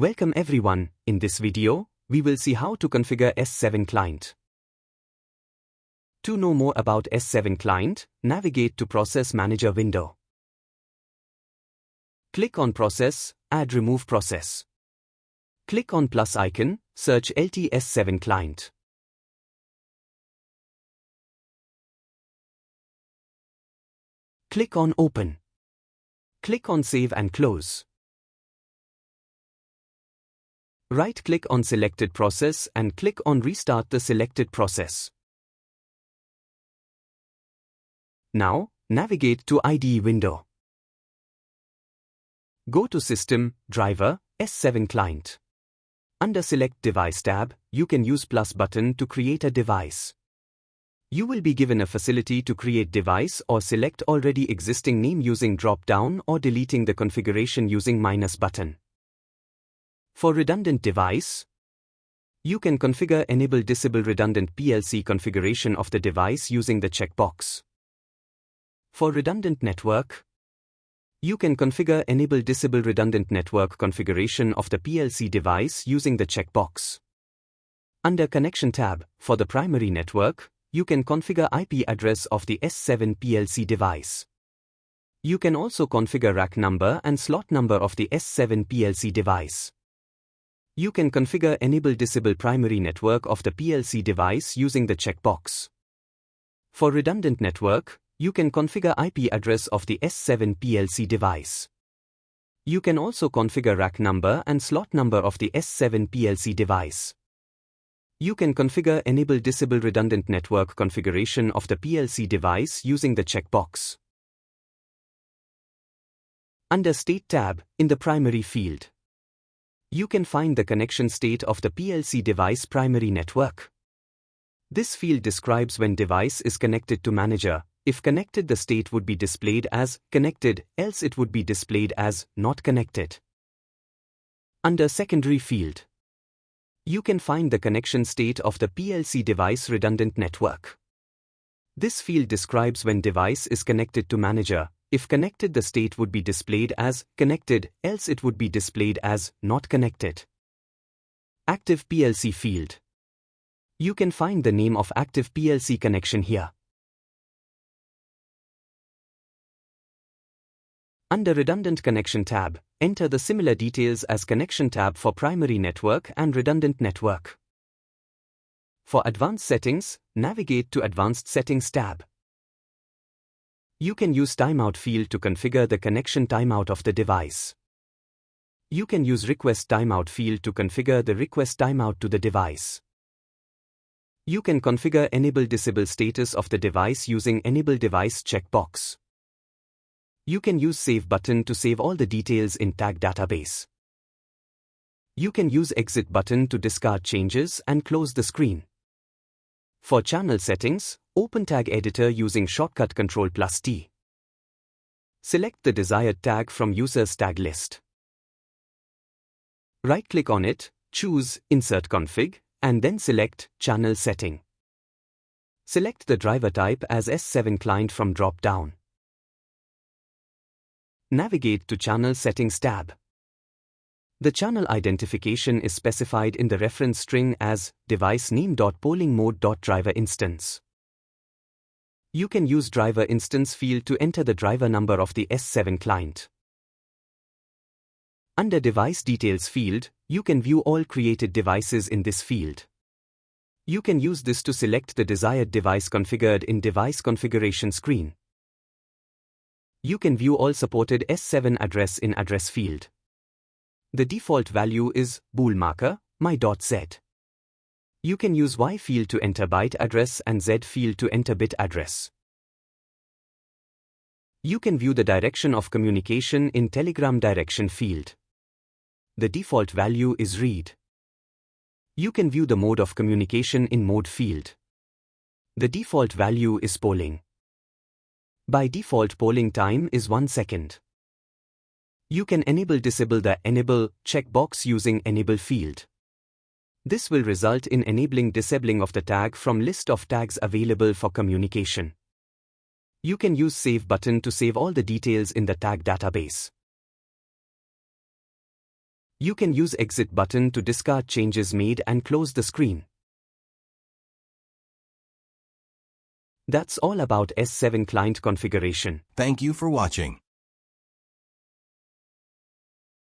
Welcome everyone. In this video, we will see how to configure S7 client. To know more about S7 client, navigate to Process Manager window. Click on Process, Add Remove Process. Click on plus icon, search S7 client. Click on Open. Click on Save and Close. Right-click on selected process and click on Restart the selected process. Now, navigate to IDE window. Go to System, Driver, S7 Client. Under Select Device tab, you can use plus button to create a device. You will be given a facility to create device or select already existing name using drop-down or deleting the configuration using minus button. For redundant device, you can configure Enable Disable Redundant PLC configuration of the device using the checkbox. For redundant network, you can configure Enable Disable Redundant Network configuration of the PLC device using the checkbox. Under Connection tab, for the primary network, you can configure IP address of the S7 PLC device. You can also configure rack number and slot number of the S7 PLC device. You can configure Enable Disable Primary Network of the PLC device using the checkbox. For redundant network, you can configure IP address of the S7 PLC device. You can also configure rack number and slot number of the S7 PLC device. You can configure Enable Disable Redundant Network configuration of the PLC device using the checkbox. Under State tab, in the Primary field, you can find the connection state of the PLC device primary network. This field describes when device is connected to manager. If connected, the state would be displayed as connected, else it would be displayed as not connected. Under Secondary field, you can find the connection state of the PLC device redundant network. This field describes when device is connected to manager. If connected, the state would be displayed as connected, else it would be displayed as not connected. Active PLC field. You can find the name of active PLC connection here. Under Redundant Connection tab, enter the similar details as Connection tab for primary network and redundant network. For Advanced Settings, navigate to Advanced Settings tab. You can use Timeout field to configure the connection timeout of the device. You can use Request Timeout field to configure the request timeout to the device. You can configure Enable Disable status of the device using Enable Device checkbox. You can use Save button to save all the details in tag database. You can use Exit button to discard changes and close the screen. For channel settings, open Tag Editor using shortcut Ctrl+T. Select the desired tag from User's tag list. Right-click on it, choose Insert Config, and then select Channel Setting. Select the driver type as S7 client from drop-down. Navigate to Channel Settings tab. The channel identification is specified in the reference string as device_name.pollingmode.driver instance. You can use driver instance field to enter the driver number of the S7 client. Under Device Details field, you can view all created devices in this field. You can use this to select the desired device configured in Device Configuration screen. You can view all supported S7 address in Address field. The default value is bool marker, my.z. You can use Y field to enter byte address and Z field to enter bit address. You can view the direction of communication in Telegram Direction field. The default value is read. You can view the mode of communication in Mode field. The default value is polling. By default, polling time is 1 second. You can enable-disable the Enable checkbox using Enable field. This will result in enabling disabling of the tag from list of tags available for communication. You can use Save button to save all the details in the tag database. You can use exit button to discard changes made and close the screen. That's all about S7 client configuration. Thank you for watching.